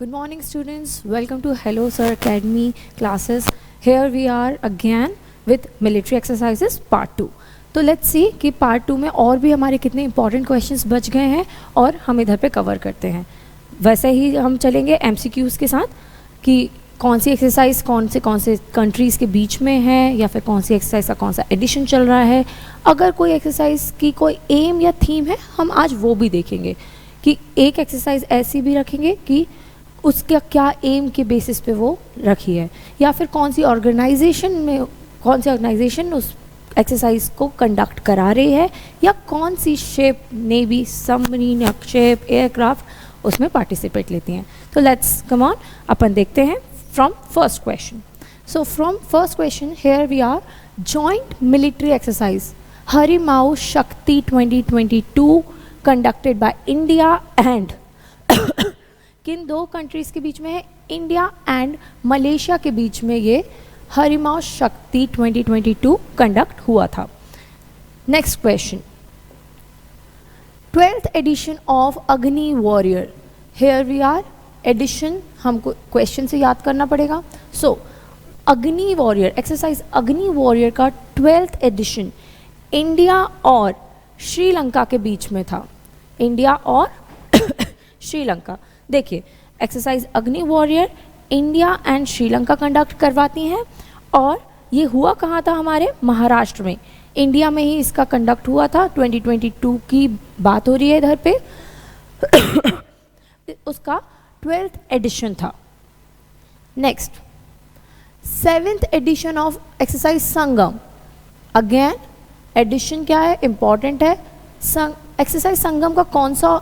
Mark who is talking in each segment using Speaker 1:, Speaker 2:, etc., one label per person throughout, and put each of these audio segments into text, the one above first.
Speaker 1: Good morning, students. Welcome to Hello Sir Academy classes. Here we are again with military exercises part 2. तो let's see कि part 2 में और भी हमारे कितने इंपॉर्टेंट क्वेश्चंस बच गए हैं और हम इधर पे कवर करते हैं. वैसे ही हम चलेंगे MCQs के साथ कि कौन सी एक्सरसाइज कौन से कंट्रीज़ के बीच में है या फिर कौन सी एक्सरसाइज का कौन सा एडिशन चल रहा है. अगर कोई एक्सरसाइज की कोई एम या थीम है हम आज वो भी देखेंगे कि एक एक्सरसाइज ऐसी भी रखेंगे कि उसका क्या एम के बेसिस पे वो रखी है या फिर कौन सी ऑर्गेनाइजेशन उस एक्सरसाइज को कंडक्ट करा रही है या कौन सी शिप नेवी सबमरीन या शिप एयरक्राफ्ट उसमें पार्टिसिपेट लेती हैं. तो लेट्स कम ऑन अपन देखते हैं from first question. So from first question here we are joint military exercise Harimau Shakti 2022 conducted by India and किन दो कंट्रीज़ के बीच में है. इंडिया एंड मलेशिया के बीच में ये हरिमाऊ शक्ति 2022 कंडक्ट हुआ था. Next question 12th edition of Agni warrior. Here we are edition हमको क्वेश्चन से याद करना पड़ेगा. सो अग्नि वॉरियर एक्सरसाइज अग्नि वॉरियर का 12th एडिशन इंडिया और श्रीलंका के बीच में था. इंडिया और श्रीलंका. देखिए एक्सरसाइज अग्नि warrior India and Sri Lanka conduct करवाती हैं और ये हुआ कहाँ था हमारे महाराष्ट्र में. इंडिया में ही इसका कंडक्ट हुआ था. 2022 की बात हो रही है इधर पे. उसका 12th एडिशन था. Next 7th edition of exercise Sangam. Again edition क्या है इंपॉर्टेंट है. एक्सरसाइज संगम का कौन सा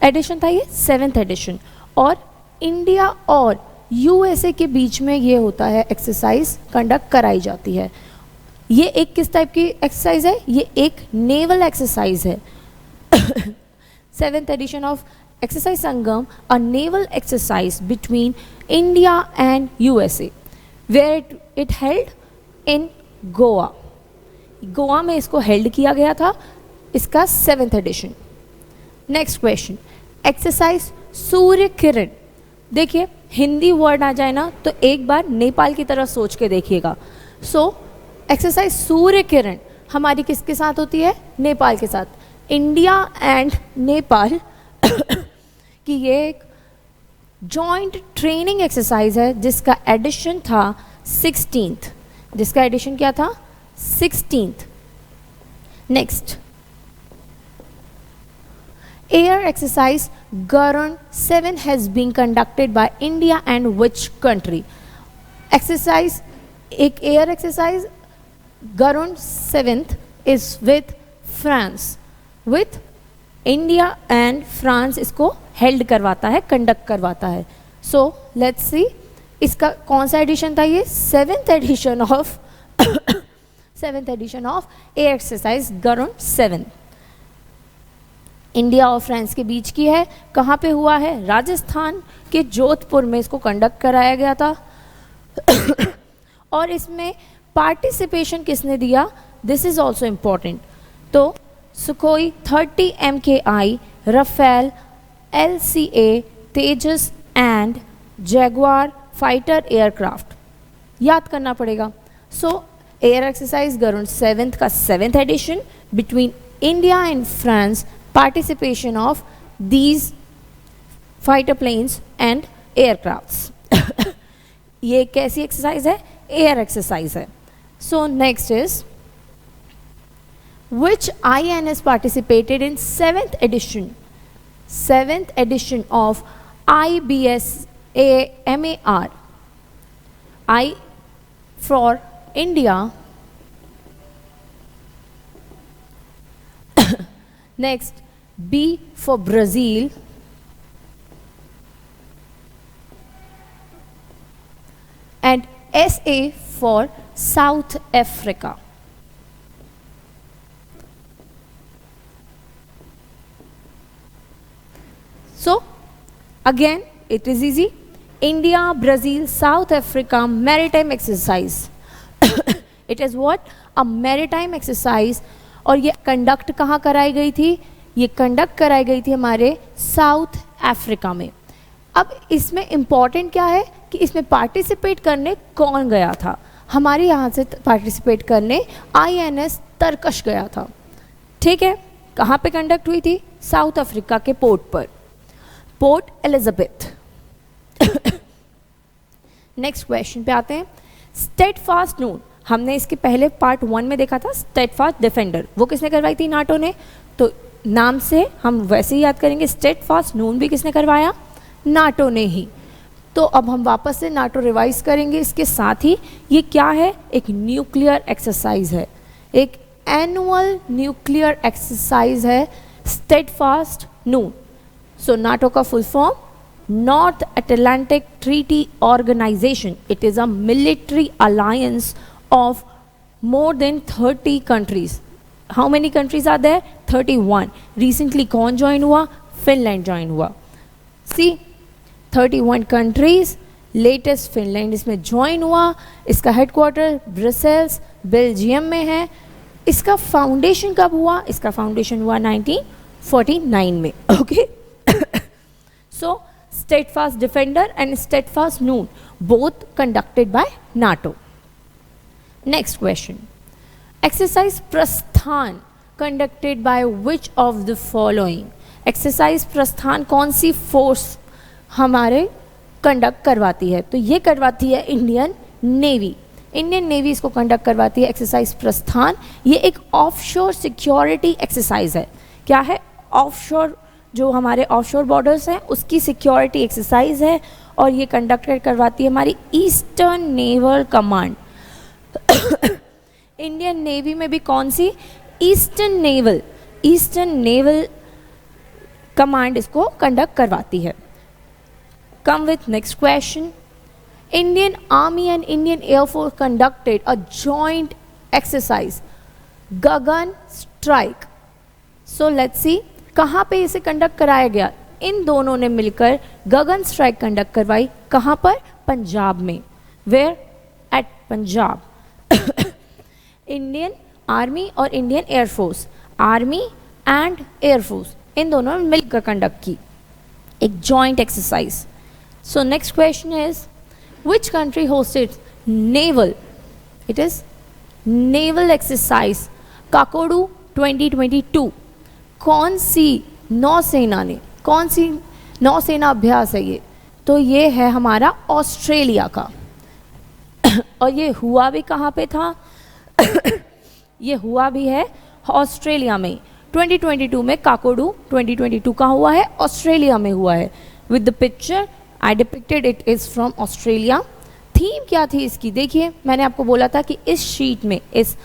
Speaker 1: एडिशन था. ये 7th एडिशन और इंडिया और USA के बीच में ये होता है एक्सरसाइज कंडक्ट कराई जाती है. ये एक किस टाइप की एक्सरसाइज है. ये एक नेवल एक्सरसाइज है. 7th edition of exercise Sangam a naval exercise between India and USA where it held in Goa. Goa में इसको हेल्ड किया गया था. इसका 7th edition. Next question exercise Surya Kiran. देखिए हिंदी वर्ड आ जाए ना तो एक बार नेपाल की तरफ सोच के देखिएगा. सो एक्सरसाइज सूर्य किरण हमारी किसके साथ होती है. नेपाल के साथ. इंडिया एंड नेपाल की ये एक जॉइंट ट्रेनिंग एक्सरसाइज है जिसका एडिशन था 16th. जिसका एडिशन क्या था 16th. Next air exercise Garund 7 has been conducted by India and which country. Exercise एक air exercise Garund 7th is with France. With India and France इसको held करवाता है कंडक्ट करवाता है. So let's see इसका कौन सा एडिशन था. ये 7th edition of air exercise Garund 7. India और फ्रांस के बीच की है. कहाँ पे हुआ है. राजस्थान के जोधपुर में इसको कंडक्ट कराया गया था. और इसमें पार्टिसिपेशन किसने दिया. This is also important. तो Sukhoi 30 MKI Rafale LCA Tejas and Jaguar fighter aircraft याद करना पड़ेगा. सो एयर एक्सरसाइज गरुड़ 7th का 7th edition between India and France. Participation of these fighter planes and aircrafts. ये कैसी एक्सरसाइज है. एयर एक्सरसाइज है. So next is which INS participated in 7th edition of IBSA-MAR. I for India. Next B for Brazil and SA for South Africa. So again it is easy. India, Brazil, South Africa maritime exercise. It is what? A maritime exercise. और ये conduct कहाँ कराई गई थी. ये conduct कराई गई थी हमारे साउथ अफ्रीका में. अब इसमें इम्पॉर्टेंट क्या है कि इसमें पार्टिसिपेट करने कौन गया था। हमारे यहाँ से पार्टिसिपेट करने INS तरकश गया था, ठीक है। कहाँ पे कंडक्ट हुई थी? साउथ अफ्रीका के पोर्ट पर, पोर्ट एलिजाबेथ। नेक्स्ट क्वेश्चन पे आते हैं। स्टेडफास्ट नून, हमने इसके पहले पार्ट 1 में देखा था स्टेडफास्ट डिफेंडर, वो किसने करवाई थी? नाटो ने। तो नाम से हम वैसे ही याद करेंगे, स्टेडफास्ट नून भी किसने करवाया? नाटो ने ही। तो अब हम वापस से नाटो रिवाइज करेंगे। इसके साथ ही ये क्या है? एक न्यूक्लियर एक्सरसाइज है, एक एनुअल न्यूक्लियर एक्सरसाइज है स्टेडफास्ट नून। सो नाटो का full form North Atlantic Treaty Organisation. It is a military alliance of more than 30 countries. How many countries are there? 31. Recently कौन join हुआ? Finland join हुआ। See, 31 countries, latest Finland इसमें join हुआ। इसका headquarter Brussels Belgium में है। इसका foundation कब हुआ? इसका फाउंडेशन हुआ 1949 में, okay. So steadfast defender and steadfast noon both conducted by NATO. Next question. Exercise प्रस्थान conducted by which of the following? Exercise प्रस्थान कौन सी फोर्स हमारे कंडक्ट करवाती है? तो ये करवाती है इंडियन नेवी। इंडियन नेवी इसको कंडक्ट करवाती है एक्सरसाइज प्रस्थान। ये एक ऑफशोर सिक्योरिटी एक्सरसाइज है। क्या है? ऑफशोर, जो हमारे ऑफशोर बॉर्डर्स हैं उसकी सिक्योरिटी एक्सरसाइज है, और ये कंडक्ट करवाती है हमारी eastern naval command. Indian navy में भी कौन सी? ईस्टर्न नेवल कमांड इसको कंडक्ट करवाती है। Come with next question. Indian army and Indian air force conducted a joint exercise Gagan strike. So let's see, कहाँ पे इसे कंडक्ट कराया गया? इन दोनों ने मिलकर गगन स्ट्राइक कंडक्ट करवाई। कहाँ पर? पंजाब में। Where? At Punjab. Indian army और Indian air force, army and air force, इन दोनों ने मिलकर कंडक्ट की एक joint exercise. So next question is which country hosted naval, it is naval exercise Kakadu 2022। कौन सी नौसेना ने, कौन सी नौसेना अभ्यास है ये? तो ये है हमारा ऑस्ट्रेलिया का। और ये हुआ भी कहाँ पे था? ये हुआ भी है ऑस्ट्रेलिया में। 2022 में काकोडू 2022 का हुआ है, ऑस्ट्रेलिया में हुआ है। With the picture I depicted, it is from Australia. Theme क्या थी इसकी? देखिए, मैंने आपको बोला था कि इस शीट में, इस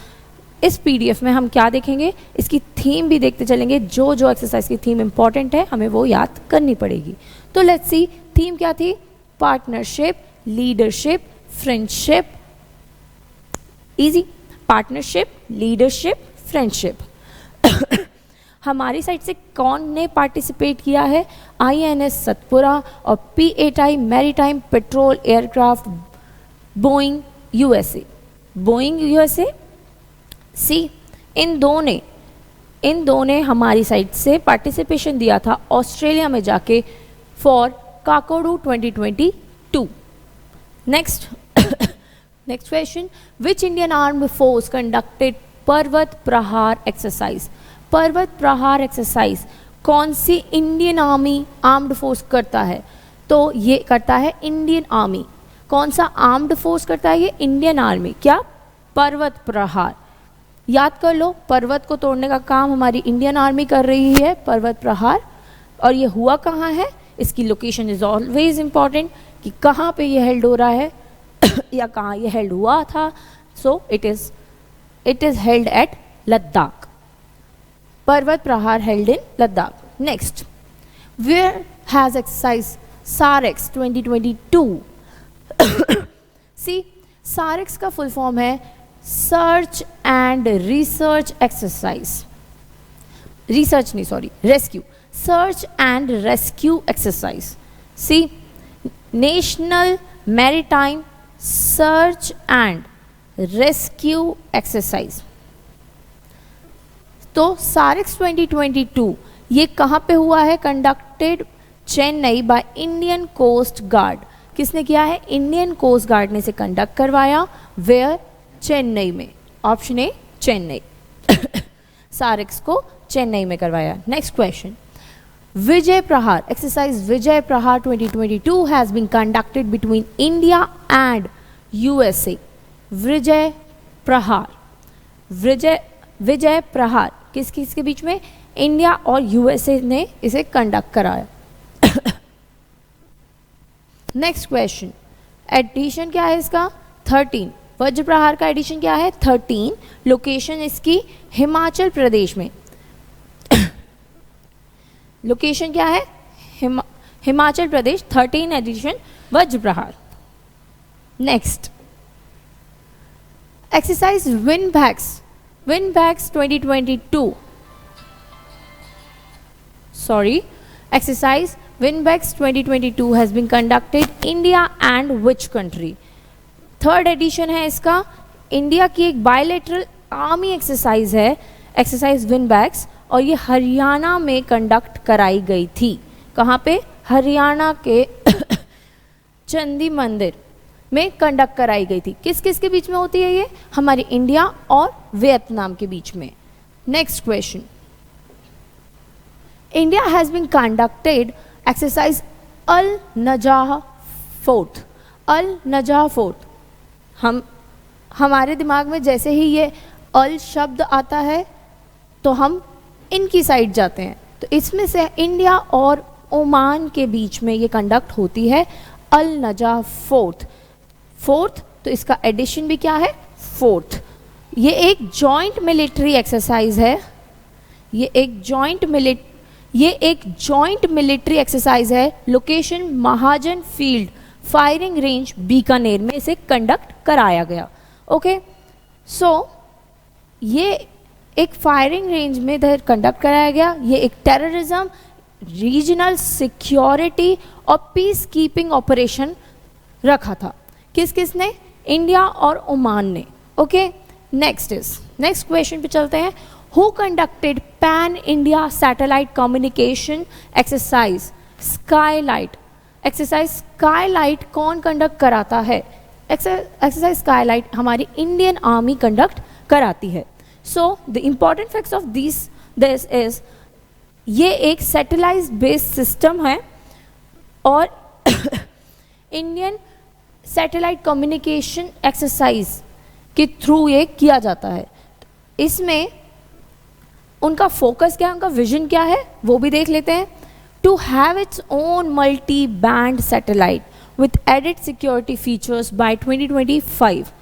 Speaker 1: PDF में हम क्या देखेंगे? इसकी थीम भी देखते चलेंगे। जो जो एक्सरसाइज की थीम इंपॉर्टेंट है हमें वो याद करनी पड़ेगी। तो लेट्स सी, थीम क्या थी? Partnership, leadership, friendship. Easy, partnership, leadership, friendship. हमारी साइड से कौन ने पार्टिसिपेट किया है? INS सतपुरा और P8I maritime petrol aircraft Boeing USA। सी, इन दो ने हमारी साइड से पार्टिसिपेशन दिया था ऑस्ट्रेलिया में जाके for Kakadu 2022। Next question, which Indian armed force conducted Parvat Prahar exercise? पर्वत प्रहार एक्सरसाइज कौन सी इंडियन आर्म्ड फोर्स करता है? तो ये करता है इंडियन आर्मी। कौन सा आर्म्ड फोर्स करता है? ये इंडियन आर्मी। क्या? पर्वत प्रहार। याद कर लो, पर्वत को तोड़ने का काम हमारी इंडियन आर्मी कर रही है, पर्वत प्रहार। और ये हुआ कहाँ है? इसकी लोकेशन इज ऑलवेज इंपॉर्टेंट, कि कहाँ पे ये हेल्ड हो रहा है या कहाँ ये हेल्ड हुआ था। So it is held at Ladakh. Parvat Prahar held in Ladakh. Next, where has exercise SAREX 2022? See, SAREX का फुल फॉर्म है search and research exercise. Rescue. Search and rescue exercise. See, national maritime search and rescue exercise. तो SAREX 2022 ये कहाँ पे हुआ है? Conducted Chennai by Indian coast guard. किसने किया है? इंडियन कोस्ट गार्ड ने इसे कंडक्ट करवाया। वेयर? चेन्नई में। Option A Chennai. सारिक्स को चेन्नई में करवाया। नेक्स्ट क्वेश्चन, विजय प्रहार exercise Vijay Prahar 2022 has been conducted between India and USA. Vijay Prahar Vijay प्रहार किस किस के बीच में? इंडिया और यूएसए ने इसे कंडक्ट कराया। नेक्स्ट क्वेश्चन, एडिशन क्या है इसका? 13। वज्र प्रहार का एडिशन क्या है? 13। लोकेशन इसकी हिमाचल प्रदेश में। लोकेशन क्या है? Himachal Pradesh. 13 edition Vajra Prahar. Next, exercise Vinbax 2022 sorry exercise Vinbax 2022 has been conducted India and which country? Third edition है इसका। इंडिया की एक बायलैटरल आर्मी एक्सरसाइज है एक्सरसाइज विनबैक्स, और ये हरियाणा में कंडक्ट कराई गई थी। कहाँ पे? हरियाणा के चंदी मंदिर में कंडक्ट कराई गई थी। किस किस के बीच में होती है ये? हमारी इंडिया और वियतनाम के बीच में। Next question, India has been conducted exercise Al Najah fort. Al Najah fort, हमारे दिमाग में जैसे ही ये अल शब्द आता है तो हम इनकी साइड जाते हैं। तो इसमें से इंडिया और ओमान के बीच में ये कंडक्ट होती है अल नजाह फोर्थ। तो इसका एडिशन भी क्या है? 4th। ये एक जॉइंट मिलिट्री एक्सरसाइज है। ये एक जॉइंट मिलिट्री एक्सरसाइज है। लोकेशन महाजन फील्ड फायरिंग रेंज बीकानेर में इसे कंडक्ट कराया गया। ओके, सो ये एक फायरिंग रेंज में इधर कंडक्ट कराया गया। ये एक टेररिज्म, रीजनल सिक्योरिटी और पीस कीपिंग ऑपरेशन रखा था। किस किस ने? इंडिया और ओमान ने। ओके, नेक्स्ट क्वेश्चन पे चलते हैं। Who conducted pan India satellite communication exercise Skylight? Exercise Skylight कौन कंडक्ट कराता है? एक्सरसाइज स्काईलाइट हमारी इंडियन आर्मी कंडक्ट कराती है। So the important facts of this is ये एक सैटेलाइट बेस्ड सिस्टम है और इंडियन सैटेलाइट कम्युनिकेशन एक्सरसाइज के थ्रू ये किया जाता है। इसमें उनका फोकस क्या है, उनका विजन क्या है, वो भी देख लेते हैं। To have its own multi band satellite with added security features by 2025।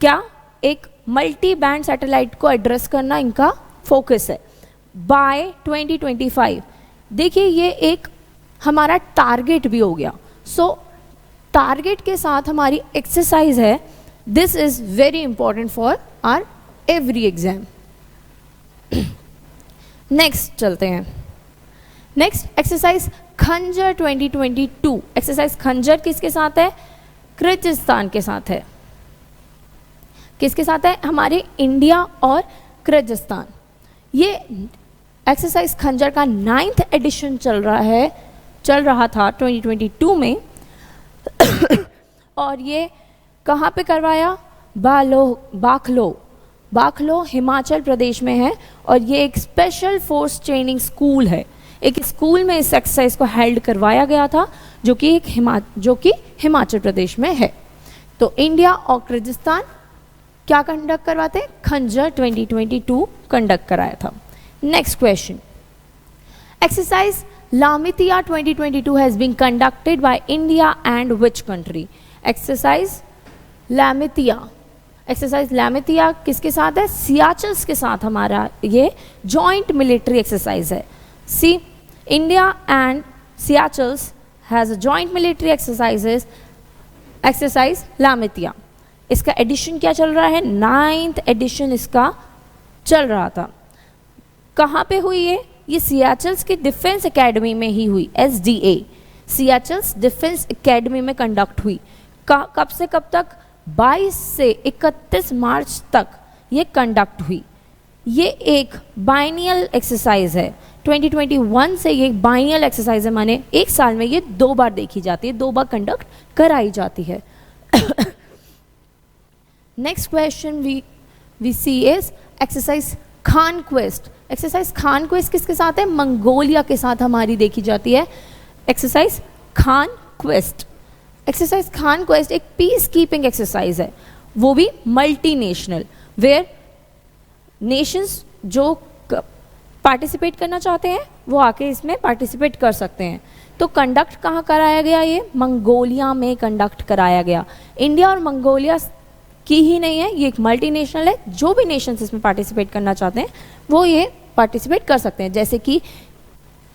Speaker 1: क्या? एक मल्टी बैंड सैटेलाइट को एड्रेस करना इनका फोकस है बाय 2025। देखिए ये एक हमारा टारगेट भी हो गया। सो टारगेट के साथ हमारी एक्सरसाइज है। This is very important for our every exam. Next चलते हैं। नेक्स्ट एक्सरसाइज खंजर 2022। एक्सरसाइज खंजर किसके साथ है? किर्गिस्तान के साथ है। किसके साथ है? हमारे इंडिया और किर्गिस्तान। ये एक्सरसाइज खंजर का 9th एडिशन चल रहा था 2022 में और ये कहाँ पे करवाया? बाखलो हिमाचल प्रदेश में है और ये एक स्पेशल फोर्स ट्रेनिंग स्कूल है। एक स्कूल में इस एक्सरसाइज को हेल्ड करवाया गया था जो कि हिमाचल प्रदेश में है। तो इंडिया और किर्गिस्तान क्या कंडक्ट करवाते हैं? खंजर 2022 कंडक्ट कराया था। Next question, exercise Lamitiye 2022 has been conducted by India and which country? Exercise Lamitiye किसके साथ है? सियाचल्स के साथ हमारा ये जॉइंट मिलिट्री एक्सरसाइज है। See, India and Seychelles has a joint military exercise Lamitiye. इसका एडिशन क्या चल रहा है? 9th एडिशन इसका चल रहा था। कहाँ पे हुई है? ये सियाचल्स की डिफेंस एकेडमी में ही हुई। SDA सियाचल्स डिफेंस एकेडमी में कंडक्ट हुई। कब से कब तक? 22 से 31 मार्च तक ये कंडक्ट हुई। ये एक बाइनियल एक्सरसाइज है। 2021 से ये बाइनल एक्सरसाइज है, माने एक साल में ये 2 बार देखी जाती है, 2 बार कंडक्ट कराई जाती है। Next question V C is exercise conquest. Exercise conquest किसके साथ है? मंगोलिया के साथ हमारी देखी जाती है एक्सरसाइज कॉन्क्वेस्ट। एक्सरसाइज कॉन्क्वेस्ट एक पीस कीपिंग एक्सरसाइज है, वो भी मल्टीनेशनल, वेयर नेशंस जो पार्टिसिपेट करना चाहते हैं वो आके इसमें पार्टिसिपेट कर सकते हैं। तो कंडक्ट कहाँ कराया गया? ये मंगोलिया में कंडक्ट कराया गया। इंडिया और मंगोलिया की ही नहीं है, ये एक मल्टीनेशनल है, जो भी नेशंस इसमें पार्टिसिपेट करना चाहते हैं वो ये पार्टिसिपेट कर सकते हैं। जैसे कि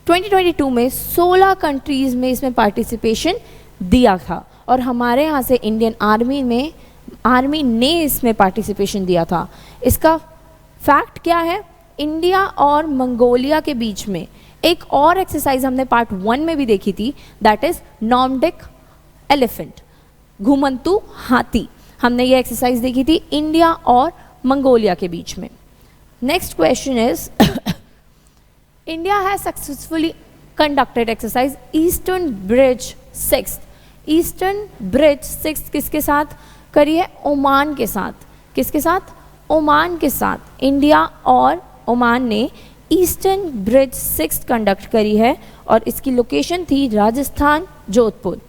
Speaker 1: 2022 में 16 कंट्रीज़ में इसमें पार्टिसिपेशन दिया था और हमारे यहाँ से इंडियन आर्मी ने इसमें पार्टिसिपेशन दिया था। इसका फैक्ट क्या है? इंडिया और मंगोलिया के बीच में एक और एक्सरसाइज हमने पार्ट 1 में भी देखी थी, दैट इज नॉर्डिक एलिफेंट, घुमंतु हाथी। हमने ये एक्सरसाइज देखी थी इंडिया और मंगोलिया के बीच में। Next question is India has successfully conducted exercise eastern bridge 6। Eastern bridge 6 किसके साथ करी है? ओमान के साथ। किसके साथ? ओमान के साथ। इंडिया और ओमान ने ईस्टर्न ब्रिज 6 कंडक्ट करी है और इसकी लोकेशन थी राजस्थान, जोधपुर।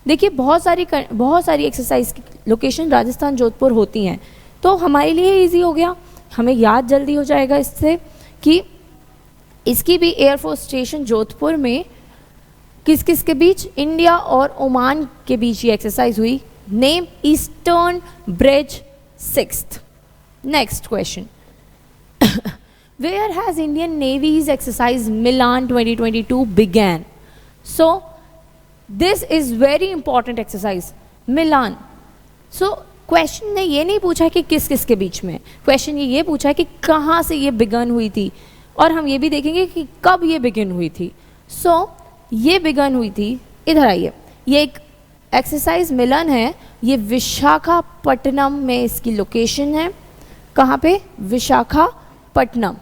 Speaker 1: देखिए बहुत सारी एक्सरसाइज की लोकेशन राजस्थान, जोधपुर होती हैं, तो हमारे लिए इजी हो गया, हमें याद जल्दी हो जाएगा इससे कि इसकी भी एयरफोर्स स्टेशन जोधपुर में किस किस के बीच? इंडिया और ओमान के बीच ये एक्सरसाइज हुई। Name eastern bridge 6। Next question, Where has Indian Navy's exercise Milan 2022 began? So this is very important exercise, Milan. So question ने ये नहीं पूछा कि किस किस के बीच में, क्वेश्चन ये पूछा है कि कहाँ से ये बिगन हुई थी, और हम ये भी देखेंगे कि कब ये बिगन हुई थी। सो ये बिगन हुई थी, इधर आइए, ये एक एक्सरसाइज मिलन है, ये विशाखापट्टनम में इसकी लोकेशन है। कहाँ पे? विशाखापट्टनम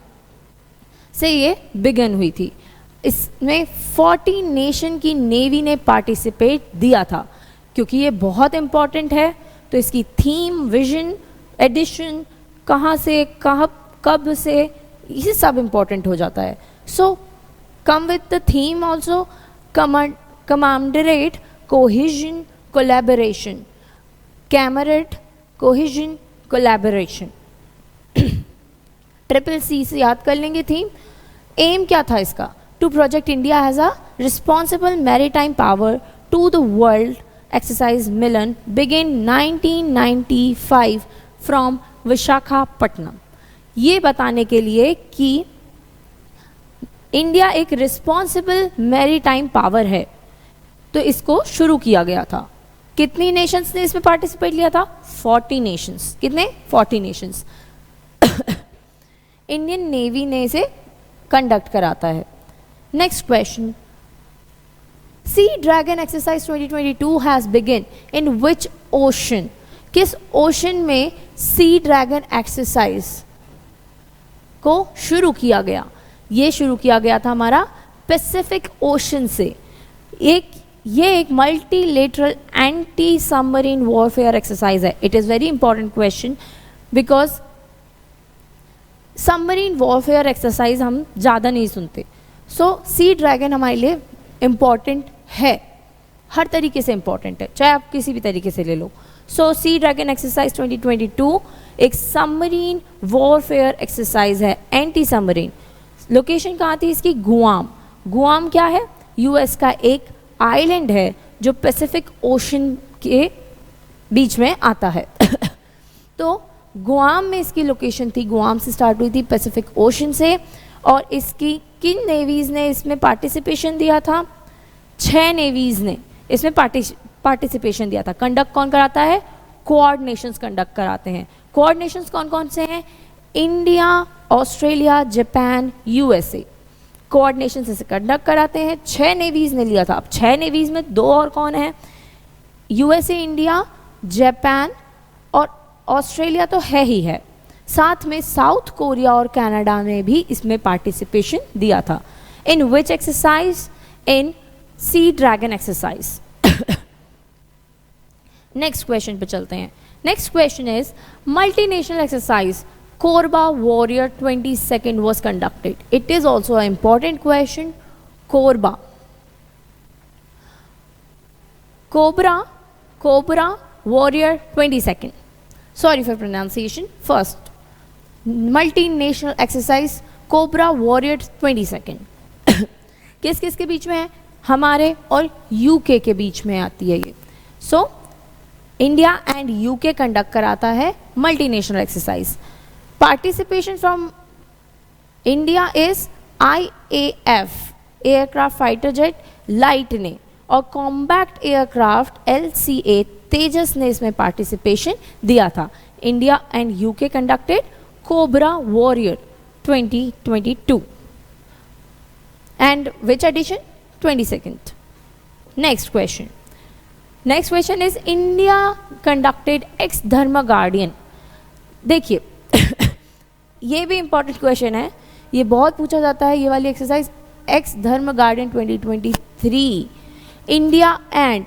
Speaker 1: से ये बिगन हुई थी। इसमें 40 नेशन की नेवी ने पार्टिसिपेट दिया था। क्योंकि ये बहुत इम्पॉर्टेंट है तो इसकी थीम, विजन, एडिशन, कहाँ से, कब से, ये सब इम्पॉर्टेंट हो जाता है। So come with the theme also, camaraderie cohesion collaboration, camaraderie cohesion collaboration. CCC से याद कर लेंगे थीम। एम क्या था इसका? To project India has a responsible maritime power to the world. Exercise Milan begin 1995 from Visakhapatnam. ये बताने के लिए कि इंडिया एक रिस्पॉन्सिबल मैरीटाइम पावर है, तो इसको शुरू किया गया था। कितनी नेशंस ने इसमें पार्टिसिपेट लिया था? 40 नेशंस। कितने? 40 नेशंस। इंडियन नेवी ने इसे कंडक्ट कराता है। Next question, sea dragon exercise 2022 has begin in which ocean? किस ओशन में सी ड्रैगन एक्सरसाइज को शुरू किया गया? ये शुरू किया गया था हमारा पैसिफिक ओशन से। ये एक multilateral anti submarine warfare exercise है। It is very important question because submarine warfare exercise हम ज़्यादा नहीं सुनते। सो सी ड्रैगन हमारे लिए इम्पॉर्टेंट है, हर तरीके से इम्पॉर्टेंट है, चाहे आप किसी भी तरीके से ले लो। सो सी ड्रैगन एक्सरसाइज 2022 एक सबमरीन वॉरफेयर एक्सरसाइज है, एंटी सबमरीन। लोकेशन कहाँ थी इसकी? गुआम। गुआम क्या है? यूएस का एक आइलैंड है जो पैसिफिक ओशन के बीच में आता है। तो गुआम में इसकी लोकेशन थी, गुआम से स्टार्ट हुई थी पैसिफिक ओशन से। और इसकी किन नेवीज़ ने इसमें पार्टिसिपेशन दिया था? 6 नेवीज़ ने इसमें पार्टिसिपेशन दिया था। कंडक्ट कौन कराता है? क्वाड नेशंस कंडक्ट कराते हैं। क्वाड नेशंस कौन कौन से हैं? India, Australia, Japan, USA. Quad Nations इसे कंडक्ट कराते हैं। 6 नेवीज़ ने लिया था। अब 6 नेवीज़ में 2 और कौन है? यूएसए, इंडिया, जापान और ऑस्ट्रेलिया तो है ही है, साथ में साउथ कोरिया और कनाडा ने भी इसमें पार्टिसिपेशन दिया था। In which exercise? In Sea Dragon exercise. Next question पे चलते हैं. Next question is multinational exercise Korba warrior 22nd was conducted. It is also an important question. Korba, Cobra Warrior 22nd. Sorry for pronunciation. First, multinational exercise Cobra Warrior 22nd. किस किस के बीच में है? हमारे और यूके के बीच में आती है ये. So India and UK conduct कराता है multinational exercise. Participation from India is IAF aircraft fighter jet lightning और कॉम्बैक्ट एयरक्राफ्ट LCA तेजस ने इसमें पार्टिसिपेशन दिया था. India and UK conducted cobra warrior 2022 and which edition? 22nd. Next question is India conducted ex Dharma Guardian. देखिए ये भी important question है, ये बहुत पूछा जाता है ये वाली एक्सरसाइज. एक्स धर्म गार्डियन 2023 इंडिया एंड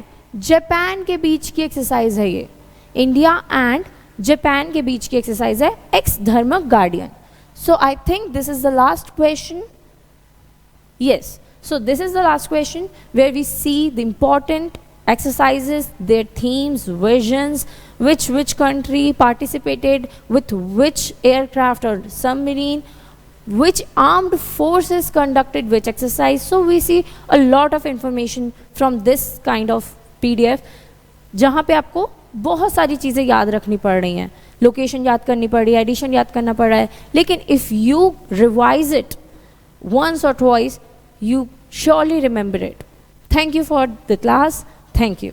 Speaker 1: जापान के बीच की एक्सरसाइज है ये. इंडिया एंड जापान के बीच की एक्सरसाइज है एक्स धर्म guardian. So I think this is the last question. Yes, so this is the last question where we see the important exercises, their themes, visions, which country participated with which aircraft or submarine, which armed forces conducted which exercise. So we see a lot of information from this kind of PDF जहाँ पे आपको बहुत सारी चीज़ें याद रखनी पड़ रही हैं, लोकेशन याद करनी पड़ रही है, एडिशन याद करना पड़ रहा है. लेकिन if you revise it once or twice, you surely remember it. Thank you for the class. Thank you.